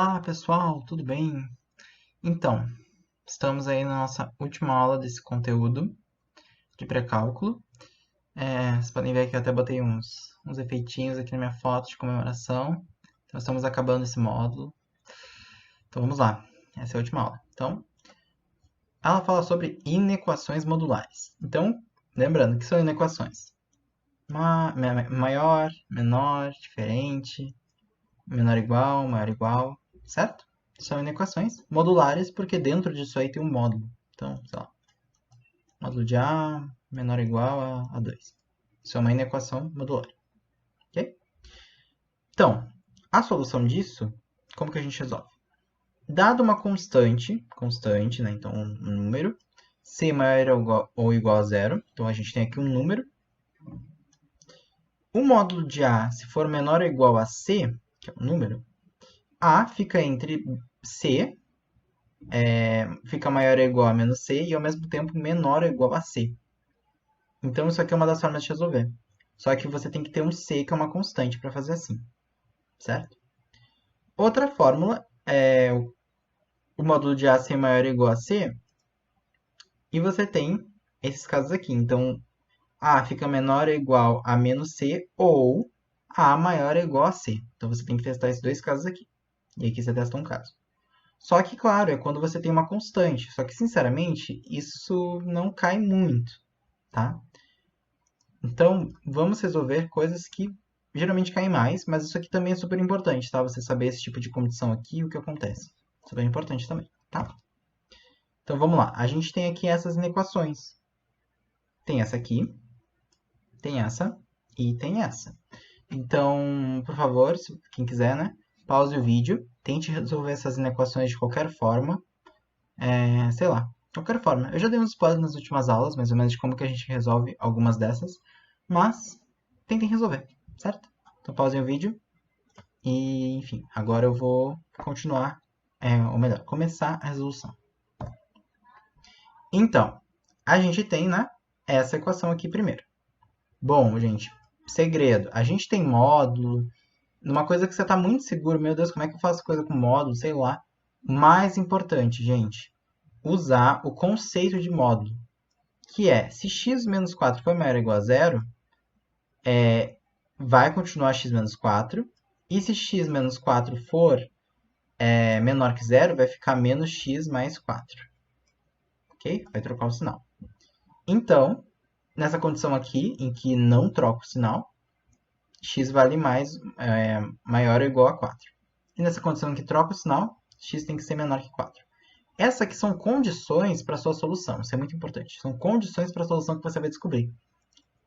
Olá, pessoal, tudo bem? Então, estamos aí na nossa última aula desse conteúdo de pré-cálculo. Vocês podem ver que eu até botei uns efeitinhos aqui na minha foto de comemoração. Então, estamos acabando esse módulo. Então, vamos lá. Essa é a última aula. Então, ela fala sobre inequações modulares. Então, lembrando que são inequações. Maior, menor, diferente, menor igual, certo? São inequações modulares porque dentro disso aí tem um módulo. Então, sei lá, módulo de A menor ou igual a 2. Isso é uma inequação modular. Ok? Então, a solução disso, como que a gente resolve? Dado uma constante, né? Então, um número, C maior ou igual a zero. Então, a gente tem aqui um número. O módulo de A, se for menor ou igual a C, que é um número, A fica entre C, fica maior ou igual a menos C, e ao mesmo tempo menor ou igual a C. Então, isso aqui é uma das formas de resolver. Só que você tem que ter um C, que é uma constante, para fazer assim, certo? Outra fórmula é o módulo de A ser maior ou igual a C, e você tem esses casos aqui. Então, A fica menor ou igual a menos C, ou A maior ou igual a C. Então, você tem que testar esses dois casos aqui. E aqui você testa um caso. Só que, claro, é quando você tem uma constante. Só que, sinceramente, isso não cai muito, tá? Então, vamos resolver coisas que geralmente caem mais, mas isso aqui também é super importante, tá? Você saber esse tipo de condição aqui e o que acontece. Super importante também, tá? Então, vamos lá. A gente tem aqui essas inequações. Tem essa aqui, tem essa e tem essa. Então, por favor, quem quiser, né? Pause o vídeo, tente resolver essas inequações de qualquer forma. Sei lá, qualquer forma. Eu já dei uns spoilers nas últimas aulas, mais ou menos, de como que a gente resolve algumas dessas. Mas, tentem resolver, certo? Então, pausem o vídeo. E, enfim, agora eu vou continuar, ou melhor, começar a resolução. Então, a gente tem, né, essa equação aqui primeiro. Bom, gente, segredo. A gente tem módulo, numa coisa que você está muito seguro, meu Deus, como é que eu faço coisa com módulo, sei lá. Mais importante, gente, usar o conceito de módulo, que é, se x menos 4 for maior ou igual a zero, vai continuar x menos 4, e se x menos 4 for menor que zero, vai ficar menos x mais 4. Ok? Vai trocar o sinal. Então, nessa condição aqui, em que não troca o sinal, x vale maior ou igual a 4. E nessa condição em que troca o sinal, x tem que ser menor que 4. Essas aqui são condições para a sua solução. Isso é muito importante. São condições para a solução que você vai descobrir.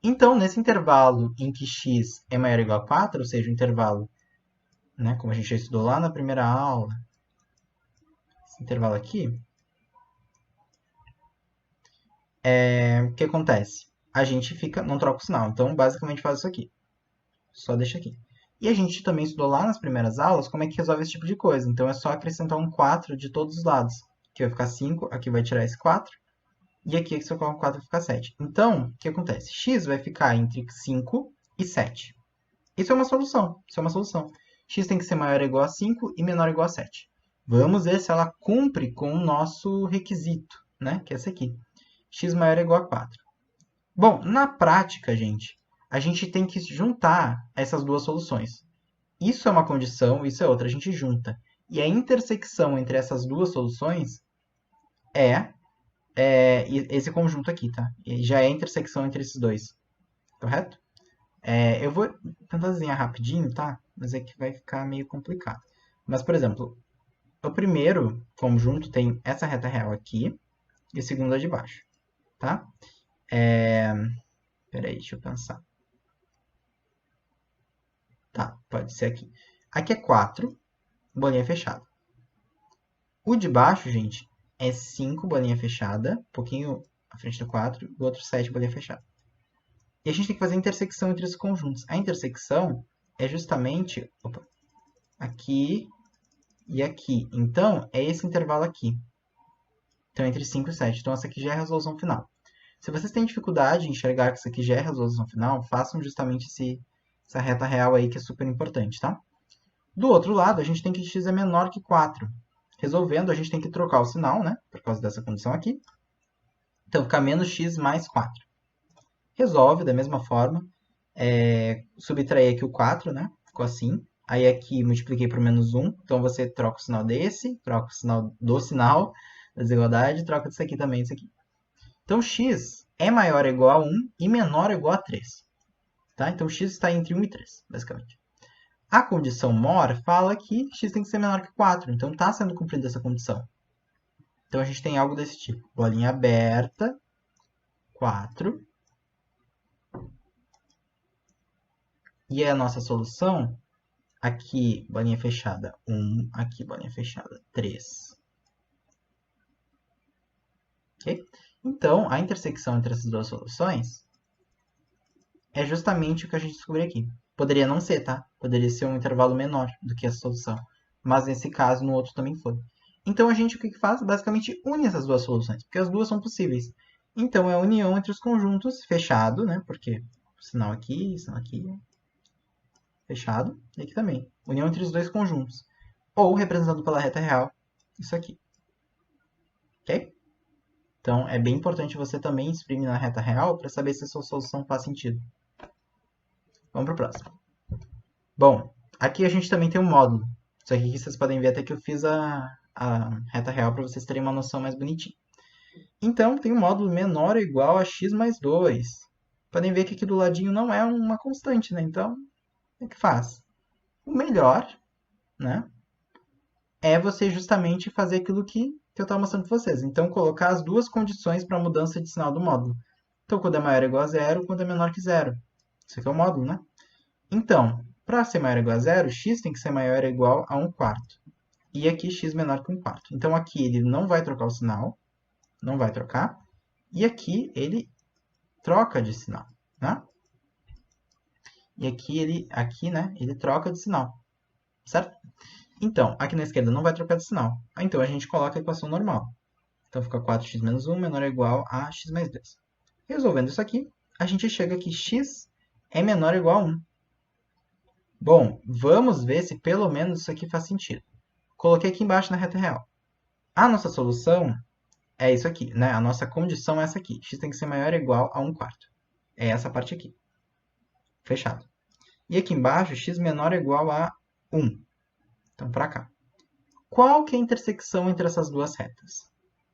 Então, nesse intervalo em que x é maior ou igual a 4, ou seja, o intervalo, né, como a gente já estudou lá na primeira aula, esse intervalo aqui, o que acontece? A gente não troca o sinal. Então, basicamente faz isso aqui. Só deixa aqui. E a gente também estudou lá nas primeiras aulas como é que resolve esse tipo de coisa. Então, é só acrescentar um 4 de todos os lados. Aqui vai ficar 5, aqui vai tirar esse 4. E aqui, se eu coloco 4, vai ficar 7. Então, o que acontece? X vai ficar entre 5 e 7. Isso é uma solução. X tem que ser maior ou igual a 5 e menor ou igual a 7. Vamos ver se ela cumpre com o nosso requisito, né? Que é esse aqui. X maior ou igual a 4. Bom, na prática, gente, a gente tem que juntar essas duas soluções. Isso é uma condição, isso é outra, a gente junta. E a intersecção entre essas duas soluções é esse conjunto aqui, tá? E já é a intersecção entre esses dois, correto? Eu vou tentar desenhar rapidinho, tá? Mas é que vai ficar meio complicado. Mas, por exemplo, o primeiro conjunto tem essa reta real aqui e o segundo é de baixo, tá? Peraí, deixa eu pensar. Tá, pode ser aqui. Aqui é 4, bolinha fechada. O de baixo, gente, é 5, bolinha fechada, um pouquinho à frente do 4, o outro 7, bolinha fechada. E a gente tem que fazer a intersecção entre esses conjuntos. A intersecção é justamente aqui e aqui. Então, é esse intervalo aqui. Então, entre 5 e 7. Então, essa aqui já é a resolução final. Se vocês têm dificuldade em enxergar que isso aqui já é a resolução final, façam justamente essa reta real aí, que é super importante, tá? Do outro lado, a gente tem que x é menor que 4. Resolvendo, a gente tem que trocar o sinal, né? Por causa dessa condição aqui. Então, fica menos x mais 4. Resolve da mesma forma. Subtrair aqui o 4, né? Ficou assim. Aí aqui multipliquei por menos 1. Então, você troca o sinal desse, troca o sinal do sinal da desigualdade, troca disso aqui também, isso aqui. Então, x é maior ou igual a 1 e menor ou igual a 3. Tá? Então, x está entre 1 e 3, basicamente. A condição mor fala que x tem que ser menor que 4. Então, está sendo cumprida essa condição. Então, a gente tem algo desse tipo. Bolinha aberta, 4. E a nossa solução, aqui, bolinha fechada, 1. Aqui, bolinha fechada, 3. Ok? Então, a intersecção entre essas duas soluções é justamente o que a gente descobriu aqui. Poderia não ser, tá? Poderia ser um intervalo menor do que essa solução. Mas nesse caso, no outro também foi. Então, a gente o que faz? Basicamente une essas duas soluções, porque as duas são possíveis. Então, é a união entre os conjuntos fechado, né? Porque sinal aqui, fechado, e aqui também. União entre os dois conjuntos. Ou representado pela reta real, isso aqui. Ok? Então, é bem importante você também exprimir na reta real para saber se a sua solução faz sentido. Vamos para o próximo. Bom, aqui a gente também tem um módulo. Só que aqui vocês podem ver até que eu fiz a reta real para vocês terem uma noção mais bonitinha. Então, tem um módulo menor ou igual a x mais 2. Podem ver que aqui do ladinho não é uma constante, né? Então, o que faz? O melhor, né, é você justamente fazer aquilo que eu estava mostrando para vocês. Então, colocar as duas condições para a mudança de sinal do módulo. Então, quando é maior ou igual a zero, quando é menor que zero. Isso aqui é o módulo, né? Então, para ser maior ou igual a zero, x tem que ser maior ou igual a 1/4. E aqui x menor que 1/4. Então, aqui ele não vai trocar o sinal. Não vai trocar. E aqui ele troca de sinal, né? E aqui, né, ele troca de sinal, certo? Então, aqui na esquerda não vai trocar de sinal. Então, a gente coloca a equação normal. Então, fica 4x menos 1 menor ou igual a x mais 2. Resolvendo isso aqui, a gente chega que x é menor ou igual a 1. Bom, vamos ver se pelo menos isso aqui faz sentido. Coloquei aqui embaixo na reta real. A nossa solução é isso aqui, né? A nossa condição é essa aqui. X tem que ser maior ou igual a 1/4. É essa parte aqui. Fechado. E aqui embaixo, x menor ou igual a 1. Então, para cá. Qual que é a intersecção entre essas duas retas?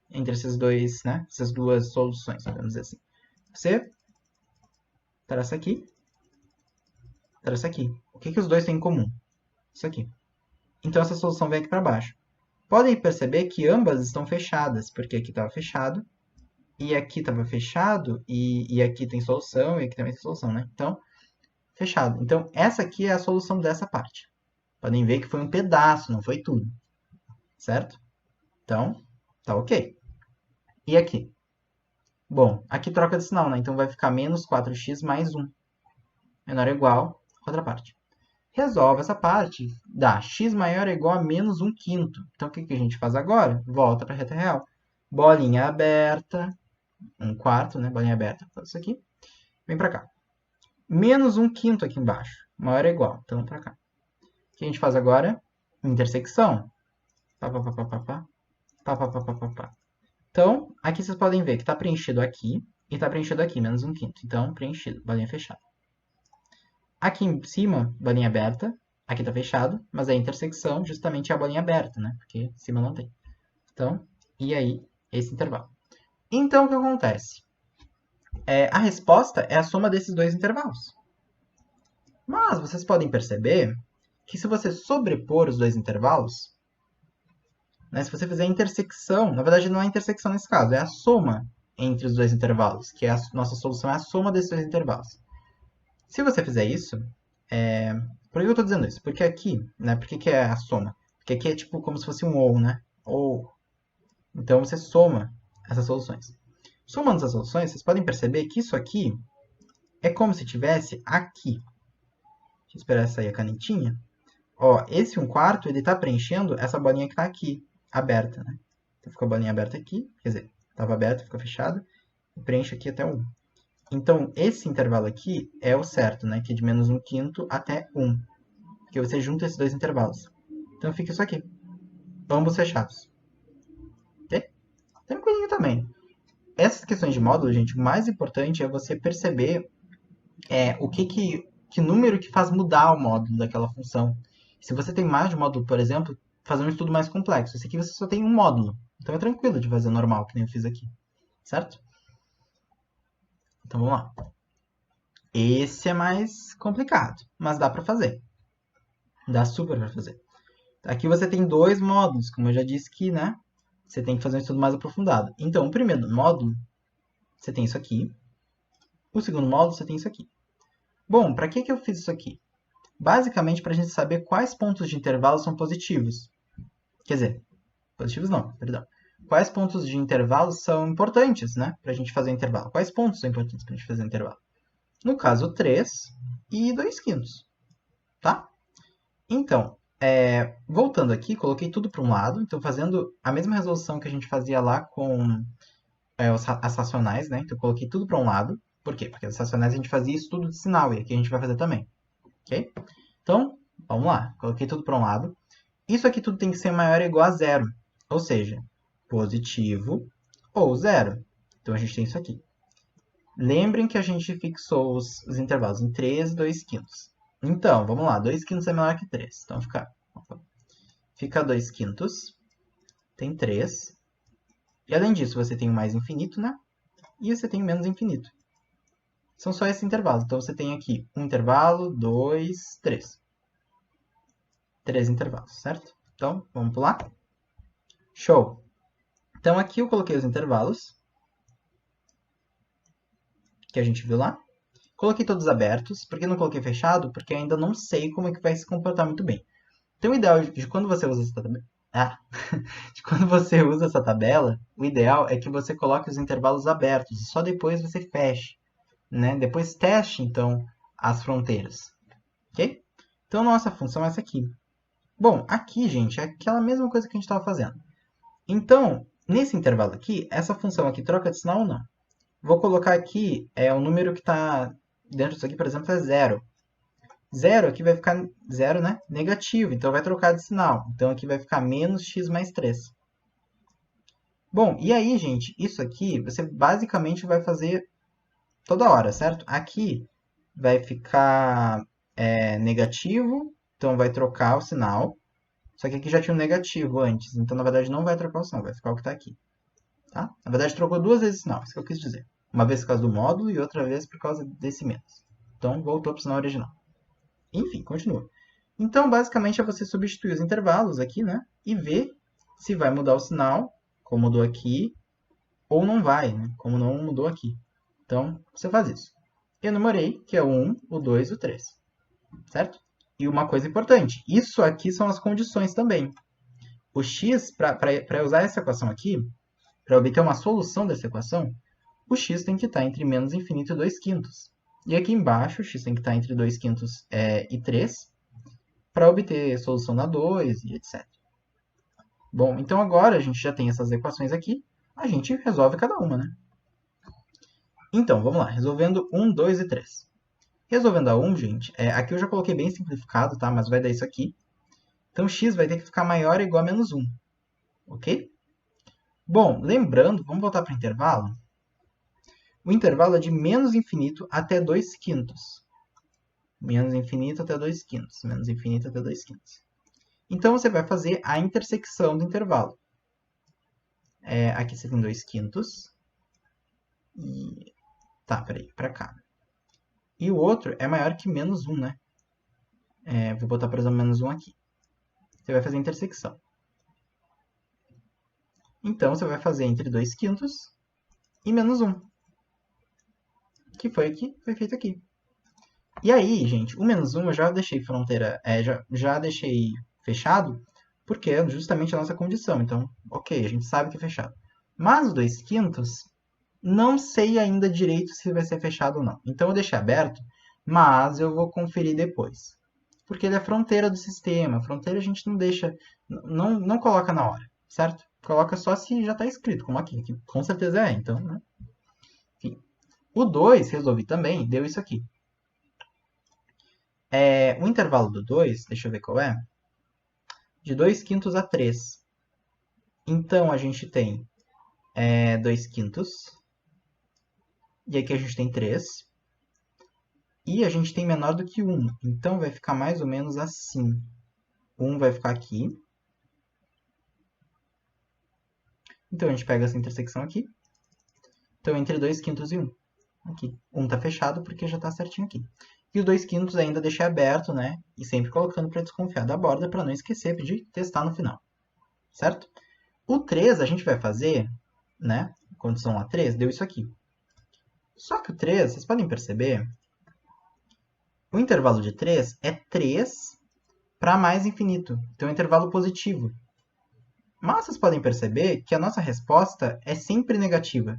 Entre esses dois, né? Essas duas soluções, vamos dizer assim. Você traça aqui, traça aqui. O que os dois têm em comum? Isso aqui. Então, essa solução vem aqui para baixo. Podem perceber que ambas estão fechadas, porque aqui estava fechado, e aqui estava fechado, e aqui tem solução, e aqui também tem solução, né? Então, fechado. Então, essa aqui é a solução dessa parte. Podem ver que foi um pedaço, não foi tudo. Certo? Então, tá ok. E aqui? Bom, aqui troca de sinal, né? Então, vai ficar menos 4x mais 1. Menor ou igual a outra parte. Resolve essa parte, dá x maior ou igual a menos 1/5. Então, o que a gente faz agora? Volta para a reta real. Bolinha aberta, 1/4, né? Bolinha aberta, faz isso aqui. Vem para cá. Menos 1/5 aqui embaixo, maior ou igual. Então, para cá. O que a gente faz agora? Intersecção. Pá, pá, pá, pá, pá, pá. Pá, pá, pá, pá, pá, pá. Então, aqui vocês podem ver que está preenchido aqui e está preenchido aqui, menos 1/5. Então, preenchido, bolinha fechada. Aqui em cima, bolinha aberta. Aqui está fechado, mas a intersecção justamente é a bolinha aberta, né? Porque em cima não tem. Então, e aí, esse intervalo. Então, o que acontece? A resposta é a soma desses dois intervalos. Mas vocês podem perceber que se você sobrepor os dois intervalos, né, se você fizer a intersecção, na verdade não é a intersecção nesse caso, é a soma entre os dois intervalos, que é a nossa solução é a soma desses dois intervalos. Se você fizer isso, por que eu estou dizendo isso? Porque aqui, né, por que é a soma? Porque aqui é tipo como se fosse um ou, né? Ou. Então você soma essas soluções. Somando essas soluções, vocês podem perceber que isso aqui é como se tivesse aqui. Deixa eu esperar sair a canetinha. Ó, esse 1/4, ele está preenchendo essa bolinha que está aqui, aberta, né? Então, ficou a bolinha aberta aqui, quer dizer, estava aberta, ficou fechada, e preenche aqui até 1. Então, esse intervalo aqui é o certo, né? Que é de menos 1/5 até 1. porque você junta esses dois intervalos. Então fica isso aqui, ambos fechados. Ok? Tranquilinho também. Essas questões de módulo, gente, o mais importante é você perceber que número que faz mudar o módulo daquela função. Se você tem mais de um módulo, por exemplo, fazer um estudo mais complexo. Esse aqui você só tem um módulo. Então é tranquilo de fazer normal, que nem eu fiz aqui. Certo? Então vamos lá. Esse é mais complicado, mas dá para fazer. Dá super para fazer. Aqui você tem dois módulos, como eu já disse que, né? Você tem que fazer um estudo mais aprofundado. Então, o primeiro módulo, você tem isso aqui. O segundo módulo, você tem isso aqui. Bom, para que eu fiz isso aqui? Basicamente, para a gente saber quais pontos de intervalo são positivos. Quer dizer, positivos não, perdão. Quais pontos de intervalo são importantes, né? Para a gente fazer o intervalo. Quais pontos são importantes para a gente fazer o intervalo? No caso, 3 e 2/5. Tá? Então, voltando aqui, coloquei tudo para um lado. Então, fazendo a mesma resolução que a gente fazia lá com as racionais, né? Então, eu coloquei tudo para um lado. Por quê? Porque as racionais a gente fazia estudo de sinal, e aqui a gente vai fazer também. Ok? Então, vamos lá. Coloquei tudo para um lado. Isso aqui tudo tem que ser maior ou igual a zero. Ou seja, positivo ou zero. Então, a gente tem isso aqui. Lembrem que a gente fixou os intervalos em 3 e 2/5. Então, vamos lá. 2/5 é menor que 3. Então, fica 2/5. Tem 3. E, além disso, você tem o mais infinito, né? E você tem o menos infinito. São só esses intervalos. Então, você tem aqui um intervalo, 2, 3. 3 intervalos, certo? Então, vamos pular. Show! Então, aqui eu coloquei os intervalos que a gente viu lá. Coloquei todos abertos. Por que não coloquei fechado? Porque eu ainda não sei como é que vai se comportar muito bem. Então, o ideal de quando você usa essa tabela... de quando você usa essa tabela, o ideal é que você coloque os intervalos abertos e só depois você feche. Né? Depois teste, então, as fronteiras. Ok? Então, nossa função é essa aqui. Bom, aqui, gente, é aquela mesma coisa que a gente estava fazendo. Então, nesse intervalo aqui, essa função aqui troca de sinal ou não? Vou colocar aqui o número que está dentro disso aqui, por exemplo, é 0. 0 aqui vai ficar 0, né? Negativo, então vai trocar de sinal. Então aqui vai ficar menos x mais 3. Bom, e aí, gente, isso aqui você basicamente vai fazer toda hora, certo? Aqui vai ficar negativo, então vai trocar o sinal. Só que aqui já tinha um negativo antes, então na verdade não vai trocar o sinal, vai ficar o que está aqui. Tá? Na verdade trocou duas vezes o sinal, isso que eu quis dizer. Uma vez por causa do módulo e outra vez por causa desse menos. Então voltou para o sinal original. Enfim, continua. Então basicamente é você substituir os intervalos aqui, né? E ver se vai mudar o sinal, como mudou aqui, ou não vai, né? Como não mudou aqui. Então você faz isso. Eu numerei, que é o 1, o 2 e o 3. Certo? E uma coisa importante, isso aqui são as condições também. O x, para usar essa equação aqui, para obter uma solução dessa equação, o x tem que estar entre menos infinito e 2/5. E aqui embaixo, o x tem que estar entre 2/5 e 3, para obter solução na 2 e etc. Bom, então agora a gente já tem essas equações aqui, a gente resolve cada uma, né? Então, vamos lá, resolvendo 1, 2 e 3. Resolvendo a 1, gente, aqui eu já coloquei bem simplificado, tá? Mas vai dar isso aqui. Então, x vai ter que ficar maior ou igual a menos 1. Ok? Bom, lembrando, vamos voltar para o intervalo. O intervalo é de menos infinito até 2/5. Menos infinito até 2/5. Menos infinito até 2/5. Então, você vai fazer a intersecção do intervalo. Aqui você tem 2/5. E... Tá, peraí, para cá. E o outro é maior que menos 1, né? Vou botar, por exemplo, menos 1 aqui. Você vai fazer a intersecção. Então, você vai fazer entre 2/5 e menos 1. Que foi aqui, foi feito aqui. E aí, gente, o menos 1 eu já deixei fronteira, já deixei fechado, porque é justamente a nossa condição. Então, ok, a gente sabe que é fechado. Mas o 2/5, não sei ainda direito se vai ser fechado ou não. Então, eu deixei aberto, mas eu vou conferir depois. Porque ele é fronteira do sistema. Fronteira a gente não deixa, não coloca na hora, certo? Coloca só se já está escrito, como aqui, que com certeza é, então, né? Enfim. O 2, resolvi também, deu isso aqui. O intervalo do 2, deixa eu ver qual é, de 2/5 a 3. Então, a gente tem 2/5, e aqui a gente tem 3, e a gente tem menor do que 1, então vai ficar mais ou menos assim. 1 vai ficar aqui. Então, a gente pega essa intersecção aqui. Então, entre 2/5 e 1. Aqui. 1 está fechado porque já está certinho aqui. E o 2/5 ainda deixei aberto, né? E sempre colocando para desconfiar da borda, para não esquecer de testar no final. Certo? O 3 a gente vai fazer, né? Condição a 3, deu isso aqui. Só que o 3, vocês podem perceber, o intervalo de 3 é 3 para mais infinito. Então, é um intervalo positivo. Mas vocês podem perceber que a nossa resposta é sempre negativa.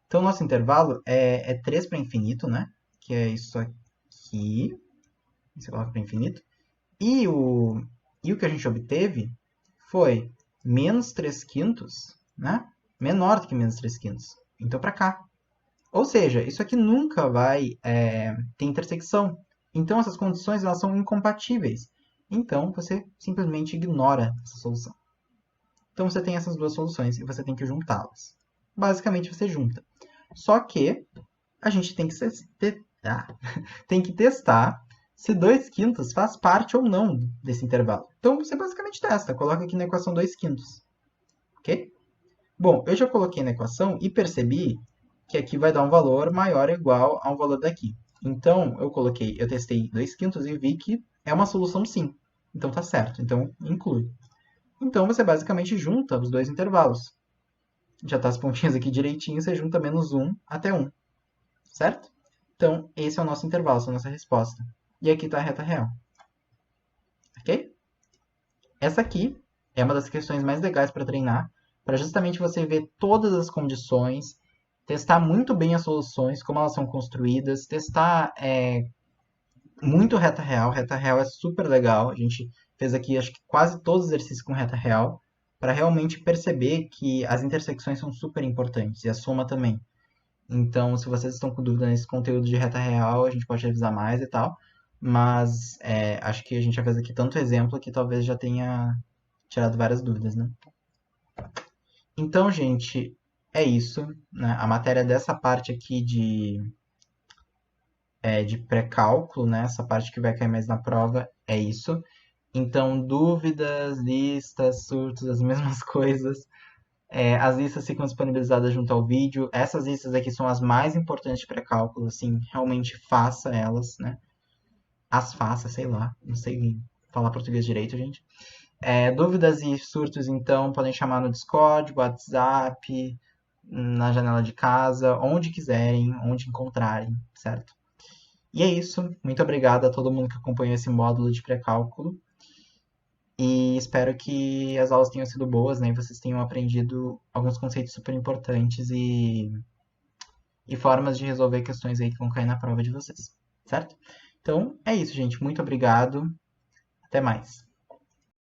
Então, o nosso intervalo é 3 para infinito, né? Que é isso aqui. Você coloca para infinito. E o que a gente obteve foi menos 3/5, né? Menor do que menos 3/5. Então, para cá. Ou seja, isso aqui nunca vai ter intersecção. Então, essas condições elas são incompatíveis. Então, você simplesmente ignora essa solução. Então, você tem essas duas soluções e você tem que juntá-las. Basicamente, você junta. Só que a gente tem que, tem que testar se 2/5 faz parte ou não desse intervalo. Então, você basicamente testa. Coloca aqui na equação 2/5. Ok? Bom, eu já coloquei na equação e percebi que aqui vai dar um valor maior ou igual a um valor daqui. Então, eu testei 2/5 e vi que é uma solução sim. Então, tá certo. Então, inclui. Então, você basicamente junta os dois intervalos. Já está as pontinhas aqui direitinho, você junta menos 1 até 1. Certo? Então, esse é o nosso intervalo, essa é a nossa resposta. E aqui está a reta real. Ok? Essa aqui é uma das questões mais legais para treinar, para justamente você ver todas as condições, testar muito bem as soluções, como elas são construídas, testar muito reta real. Reta real é super legal. A gente fez aqui, acho que quase todos os exercícios com reta real, para realmente perceber que as intersecções são super importantes, e a soma também. Então, se vocês estão com dúvida nesse conteúdo de reta real, a gente pode revisar mais e tal. Mas acho que a gente já fez aqui tanto exemplo que talvez já tenha tirado várias dúvidas, né? Então, gente, é isso, né? A matéria dessa parte aqui de pré-cálculo, né? Essa parte que vai cair mais na prova, é isso. Então, dúvidas, listas, surtos, as mesmas coisas. As listas ficam disponibilizadas junto ao vídeo. Essas listas aqui são as mais importantes de pré-cálculo, assim, realmente faça elas, né? As faça, sei lá, não sei falar português direito, gente. Dúvidas e surtos, então, podem chamar no Discord, WhatsApp, na janela de casa, onde quiserem, onde encontrarem, certo? E é isso. Muito obrigado a todo mundo que acompanhou esse módulo de pré-cálculo. E espero que as aulas tenham sido boas, né? E vocês tenham aprendido alguns conceitos super importantes e formas de resolver questões aí que vão cair na prova de vocês, certo? Então, é isso, gente. Muito obrigado. Até mais.